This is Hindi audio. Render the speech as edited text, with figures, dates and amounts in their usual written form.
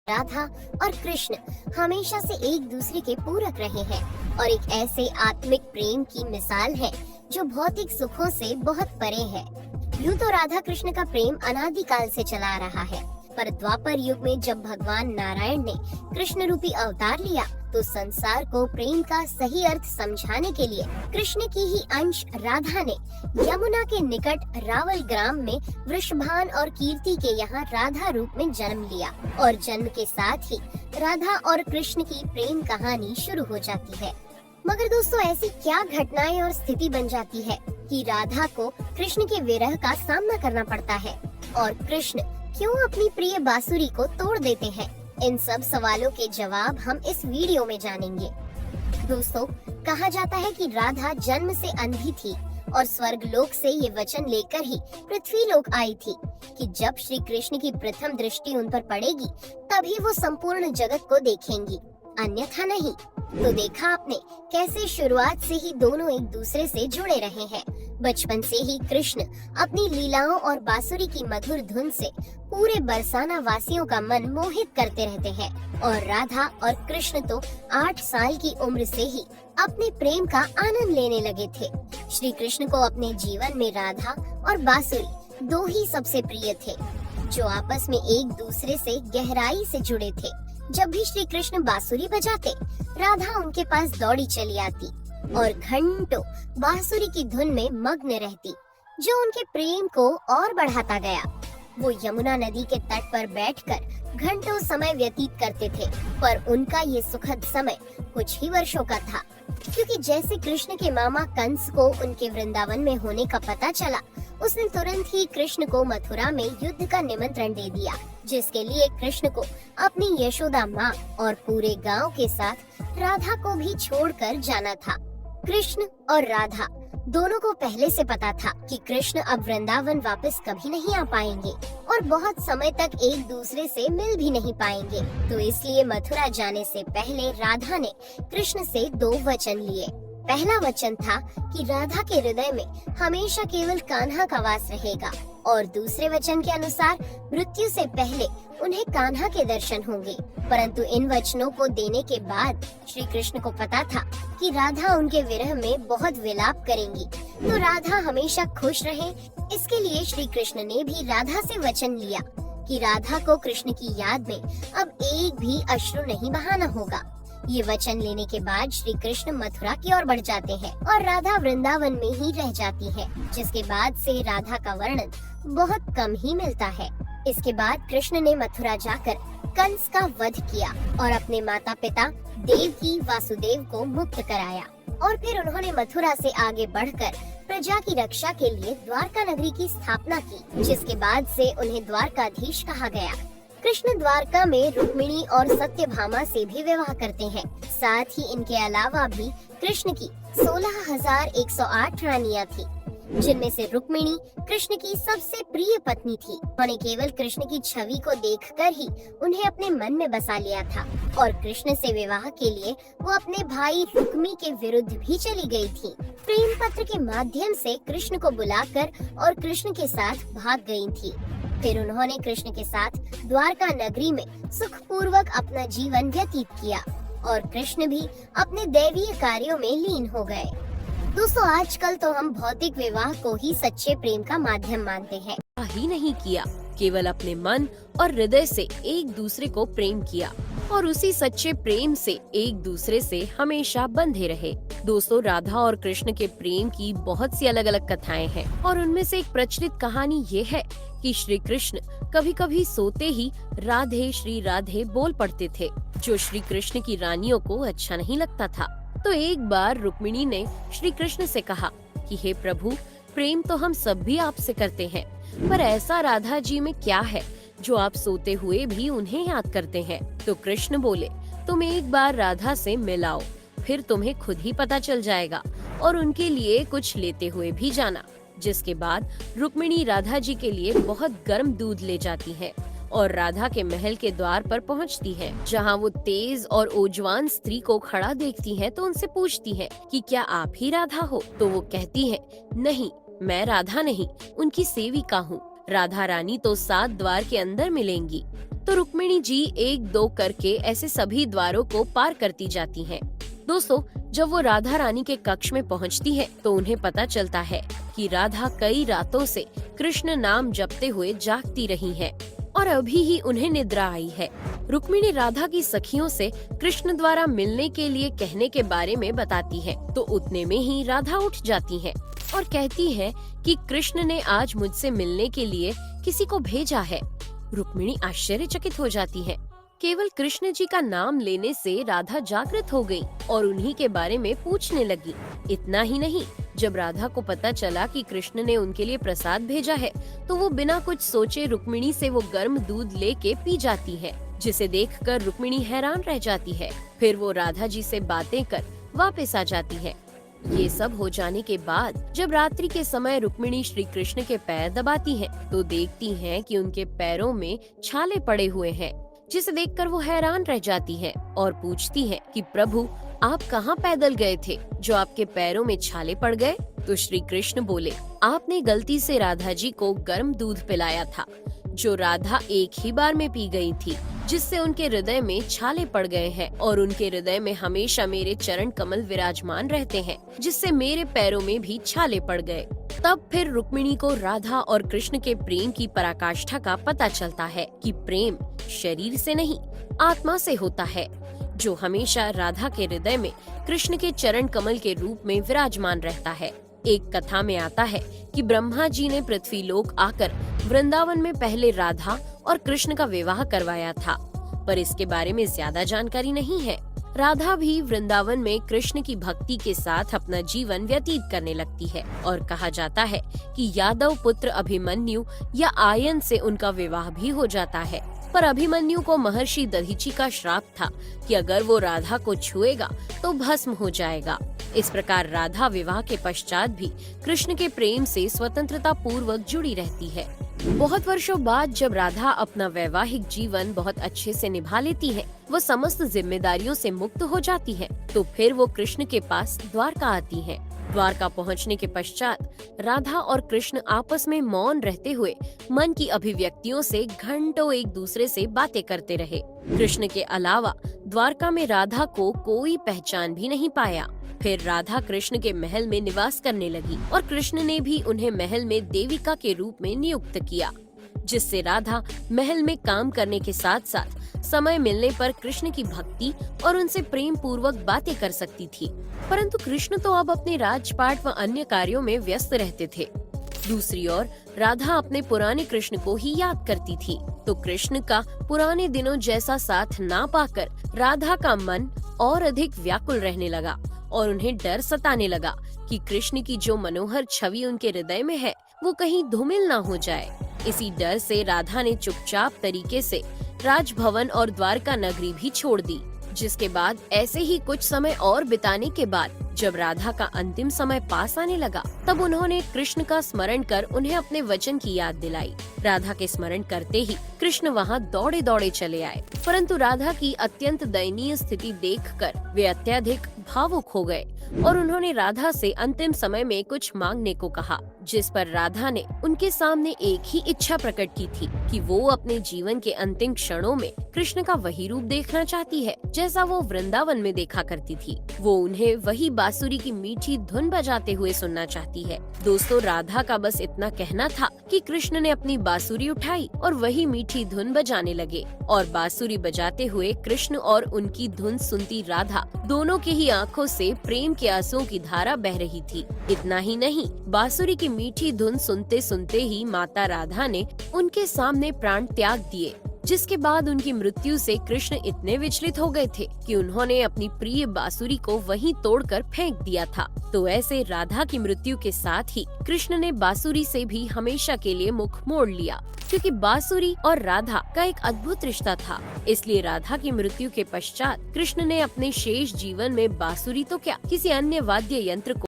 राधा और कृष्ण हमेशा से एक दूसरे के पूरक रहे हैं और एक ऐसे आत्मिक प्रेम की मिसाल है जो भौतिक सुखों से बहुत परे है। यूं तो राधा कृष्ण का प्रेम अनादिकाल से चला आ रहा है, पर द्वापर युग में जब भगवान नारायण ने कृष्ण रूपी अवतार लिया तो संसार को प्रेम का सही अर्थ समझाने के लिए कृष्ण की ही अंश राधा ने यमुना के निकट रावल ग्राम में वृषभान और कीर्ति के यहाँ राधा रूप में जन्म लिया और जन्म के साथ ही राधा और कृष्ण की प्रेम कहानी शुरू हो जाती है। मगर दोस्तों, ऐसी क्या घटनाएं और स्थिति बन जाती है कि राधा को कृष्ण के विरह का सामना करना पड़ता है और कृष्ण क्यों अपनी प्रिय बांसुरी को तोड़ देते हैं? इन सब सवालों के जवाब हम इस वीडियो में जानेंगे। दोस्तों, कहा जाता है कि राधा जन्म से अंधी थी और स्वर्ग लोक से ये वचन लेकर ही पृथ्वी लोक आई थी कि जब श्री कृष्ण की प्रथम दृष्टि उन पर पड़ेगी तभी वो संपूर्ण जगत को देखेंगी, अन्यथा नहीं। तो देखा आपने कैसे शुरुआत से ही दोनों एक दूसरे से जुड़े रहे हैं। बचपन से ही कृष्ण अपनी लीलाओं और बांसुरी की मधुर धुन से पूरे बरसाना वासियों का मन मोहित करते रहते हैं और राधा और कृष्ण तो 8 साल की उम्र से ही अपने प्रेम का आनंद लेने लगे थे। श्री कृष्ण को अपने जीवन में राधा और बांसुरी दो ही सबसे प्रिय थे, जो आपस में एक दूसरे से गहराई से जुड़े थे। जब भी श्री कृष्ण बांसुरी बजाते, राधा उनके पास दौड़ी चली आती और घंटों बांसुरी की धुन में मग्न रहती, जो उनके प्रेम को और बढ़ाता गया। वो यमुना नदी के तट पर बैठकर घंटों समय व्यतीत करते थे, पर उनका ये सुखद समय कुछ ही वर्षों का था, क्योंकि जैसे कृष्ण के मामा कंस को उनके वृंदावन में होने का पता चला, उसने तुरंत ही कृष्ण को मथुरा में युद्ध का निमंत्रण दे दिया, जिसके लिए कृष्ण को अपनी यशोदा माँ और पूरे गांव के साथ राधा को भी छोड़कर जाना था। कृष्ण और राधा दोनों को पहले से पता था कि कृष्ण अब वृंदावन वापस कभी नहीं आ पाएंगे और बहुत समय तक एक दूसरे से मिल भी नहीं पाएंगे। तो इसलिए मथुरा जाने से पहले राधा ने कृष्ण से 2 वचन लिए। पहला वचन था कि राधा के हृदय में हमेशा केवल कान्हा का वास रहेगा और दूसरे वचन के अनुसार मृत्यु से पहले उन्हें कान्हा के दर्शन होंगे। परंतु इन वचनों को देने के बाद श्री कृष्ण को पता था कि राधा उनके विरह में बहुत विलाप करेंगी, तो राधा हमेशा खुश रहे। इसके लिए श्री कृष्ण ने भी राधा से वचन लिया कि राधा को कृष्ण की याद में अब एक भी अश्रु नहीं बहाना होगा। ये वचन लेने के बाद श्री कृष्ण मथुरा की ओर बढ़ जाते हैं और राधा वृंदावन में ही रह जाती है, जिसके बाद से राधा का वर्णन बहुत कम ही मिलता है। इसके बाद कृष्ण ने मथुरा जाकर कंस का वध किया और अपने माता पिता देवकी वासुदेव को मुक्त कराया और फिर उन्होंने मथुरा से आगे बढ़कर प्रजा की रक्षा के लिए द्वारका नगरी की स्थापना की, जिसके बाद से उन्हें द्वारकाधीश कहा गया। कृष्ण द्वारका में रुक्मिणी और सत्यभामा से भी विवाह करते हैं। साथ ही इनके अलावा भी कृष्ण की 16,108 रानियां थी, जिनमें से रुक्मिणी कृष्ण की सबसे प्रिय पत्नी थी। उन्होंने केवल कृष्ण की छवि को देखकर ही उन्हें अपने मन में बसा लिया था और कृष्ण से विवाह के लिए वो अपने भाई रुक्मी के विरुद्ध भी चली गई थी। प्रेम पत्र के माध्यम से कृष्ण को बुलाकर और कृष्ण के साथ भाग गई थी। फिर उन्होंने कृष्ण के साथ द्वारका नगरी में सुखपूर्वक अपना जीवन व्यतीत किया और कृष्ण भी अपने दैवीय कार्यों में लीन हो गए। दोस्तों, आजकल तो हम भौतिक विवाह को ही सच्चे प्रेम का माध्यम मानते हैं। ही नहीं किया, केवल अपने मन और हृदय से एक दूसरे को प्रेम किया और उसी सच्चे प्रेम से एक दूसरे से हमेशा बंधे रहे। दोस्तों, राधा और कृष्ण के प्रेम की बहुत सी अलग अलग कथाएं हैं और उनमें से एक प्रचलित कहानी ये है कि श्री कृष्ण कभी कभी सोते ही राधे श्री राधे बोल पड़ते थे, जो श्री कृष्ण की रानियों को अच्छा नहीं लगता था। तो एक बार रुक्मिणी ने श्री कृष्ण से कहा कि हे प्रभु, प्रेम तो हम सब भी आपसे करते हैं, पर ऐसा राधा जी में क्या है जो आप सोते हुए भी उन्हें याद करते हैं? तो कृष्ण बोले, तुम एक बार राधा से मिलाओ, फिर तुम्हें खुद ही पता चल जाएगा और उनके लिए कुछ लेते हुए भी जाना। जिसके बाद रुक्मिणी राधा जी के लिए बहुत गर्म दूध ले जाती है और राधा के महल के द्वार पर पहुंचती है, जहां वो तेज और ओजवान स्त्री को खड़ा देखती हैं, तो उनसे पूछती हैं कि क्या आप ही राधा हो? तो वो कहती हैं, नहीं, मैं राधा नहीं, उनकी सेविका हूँ। राधा रानी तो 7 द्वार के अंदर मिलेंगी। तो रुक्मिणी जी एक दो करके ऐसे सभी द्वारों को पार करती जाती हैं। दोस्तों, जब वो राधा रानी के कक्ष में पहुंचती है तो उन्हें पता चलता है कि राधा कई रातों से कृष्ण नाम जपते हुए जागती रही है और अभी ही उन्हें निद्रा आई है। रुक्मिणी राधा की सखियों से कृष्ण द्वारा मिलने के लिए कहने के बारे में बताती है, तो उतने में ही राधा उठ जाती है और कहती है कि कृष्ण ने आज मुझसे मिलने के लिए किसी को भेजा है। रुक्मिणी आश्चर्यचकित हो जाती है। केवल कृष्ण जी का नाम लेने से राधा जागृत हो गई और उन्हीं के बारे में पूछने लगी। इतना ही नहीं, जब राधा को पता चला कि कृष्ण ने उनके लिए प्रसाद भेजा है तो वो बिना कुछ सोचे रुक्मिणी से वो गर्म दूध लेके पी जाती है, जिसे देखकर रुक्मिणी हैरान रह जाती है। फिर वो राधा जी से बातें कर वापस आ जाती है। ये सब हो जाने के बाद जब रात्रि के समय रुक्मिणी श्री कृष्ण के पैर दबाती है तो देखती है कि उनके पैरों में छाले पड़े हुए हैं, जिसे देखकर वो हैरान रह जाती है और पूछती है कि प्रभु, आप कहाँ पैदल गए थे जो आपके पैरों में छाले पड़ गए? तो श्री कृष्ण बोले, आपने गलती से राधा जी को गर्म दूध पिलाया था, जो राधा एक ही बार में पी गई थी, जिससे उनके हृदय में छाले पड़ गए हैं और उनके हृदय में हमेशा मेरे चरण कमल विराजमान रहते हैं, जिससे मेरे पैरों में भी छाले पड़ गए। तब फिर रुक्मिणी को राधा और कृष्ण के प्रेम की पराकाष्ठा का पता चलता है कि प्रेम शरीर से नहीं, आत्मा से होता है, जो हमेशा राधा के हृदय में कृष्ण के चरण कमल के रूप में विराजमान रहता है। एक कथा में आता है कि ब्रह्मा जी ने पृथ्वी लोक आकर वृंदावन में पहले राधा और कृष्ण का विवाह करवाया था, पर इसके बारे में ज्यादा जानकारी नहीं है। राधा भी वृंदावन में कृष्ण की भक्ति के साथ अपना जीवन व्यतीत करने लगती है और कहा जाता है कि यादव पुत्र अभिमन्यु या आयन से उनका विवाह भी हो जाता है। पर अभिमन्यु को महर्षि दधीची का श्राप था कि अगर वो राधा को छुएगा तो भस्म हो जाएगा। इस प्रकार राधा विवाह के पश्चात भी कृष्ण के प्रेम से स्वतंत्रता पूर्वक जुड़ी रहती है। बहुत वर्षों बाद जब राधा अपना वैवाहिक जीवन बहुत अच्छे से निभा लेती है, वो समस्त जिम्मेदारियों से मुक्त हो जाती है, तो फिर वो कृष्ण के पास द्वारका आती है। द्वारका पहुंचने के पश्चात राधा और कृष्ण आपस में मौन रहते हुए मन की अभिव्यक्तियों से घंटों एक दूसरे से बातें करते रहे। कृष्ण के अलावा द्वारका में राधा को कोई पहचान भी नहीं पाया। फिर राधा कृष्ण के महल में निवास करने लगी और कृष्ण ने भी उन्हें महल में देविका के रूप में नियुक्त किया, जिससे राधा महल में काम करने के साथ साथ समय मिलने पर कृष्ण की भक्ति और उनसे प्रेम पूर्वक बातें कर सकती थी। परंतु कृष्ण तो अब अपने राजपाट व अन्य कार्यों में व्यस्त रहते थे। दूसरी ओर राधा अपने पुराने कृष्ण को ही याद करती थी, तो कृष्ण का पुराने दिनों जैसा साथ ना पाकर राधा का मन और अधिक व्याकुल रहने लगा और उन्हें डर सताने लगा कि कृष्ण की जो मनोहर छवि उनके हृदय में है वो कहीं धूमिल ना हो जाए। इसी डर से राधा ने चुपचाप तरीके से राजभवन और द्वारका नगरी भी छोड़ दी। जिसके बाद ऐसे ही कुछ समय और बिताने के बाद जब राधा का अंतिम समय पास आने लगा, तब उन्होंने कृष्ण का स्मरण कर उन्हें अपने वचन की याद दिलाई। राधा के स्मरण करते ही कृष्ण वहां दौड़े दौड़े चले आए, परंतु राधा की अत्यंत दयनीय स्थिति देखकर वे अत्यधिक भावुक हो गए और उन्होंने राधा से अंतिम समय में कुछ मांगने को कहा, जिस पर राधा ने उनके सामने एक ही इच्छा प्रकट की थी कि वो अपने जीवन के अंतिम क्षणों में कृष्ण का वही रूप देखना चाहती है जैसा वो वृंदावन में देखा करती थी। वो उन्हें वही बांसुरी की मीठी धुन बजाते हुए सुनना चाहती है। दोस्तों, राधा का बस इतना कहना था कि कृष्ण ने अपनी बांसुरी उठाई और वही मीठी धुन बजाने लगे और बांसुरी बजाते हुए कृष्ण और उनकी धुन सुनती राधा दोनों की ही आंखों से प्रेम के आंसुओं की धारा बह रही थी। इतना ही नहीं, बांसुरी की मीठी धुन सुनते सुनते ही माता राधा ने उनके सामने प्राण त्याग दिए, जिसके बाद उनकी मृत्यु से कृष्ण इतने विचलित हो गए थे कि उन्होंने अपनी प्रिय बांसुरी को वहीं तोड़कर फेंक दिया था। तो ऐसे राधा की मृत्यु के साथ ही कृष्ण ने बांसुरी से भी हमेशा के लिए मुख मोड़ लिया, क्योंकि बांसुरी और राधा का एक अद्भुत रिश्ता था। इसलिए राधा की मृत्यु के पश्चात कृष्ण ने अपने शेष जीवन में बांसुरी तो क्या, किसी अन्य वाद्य यंत्र को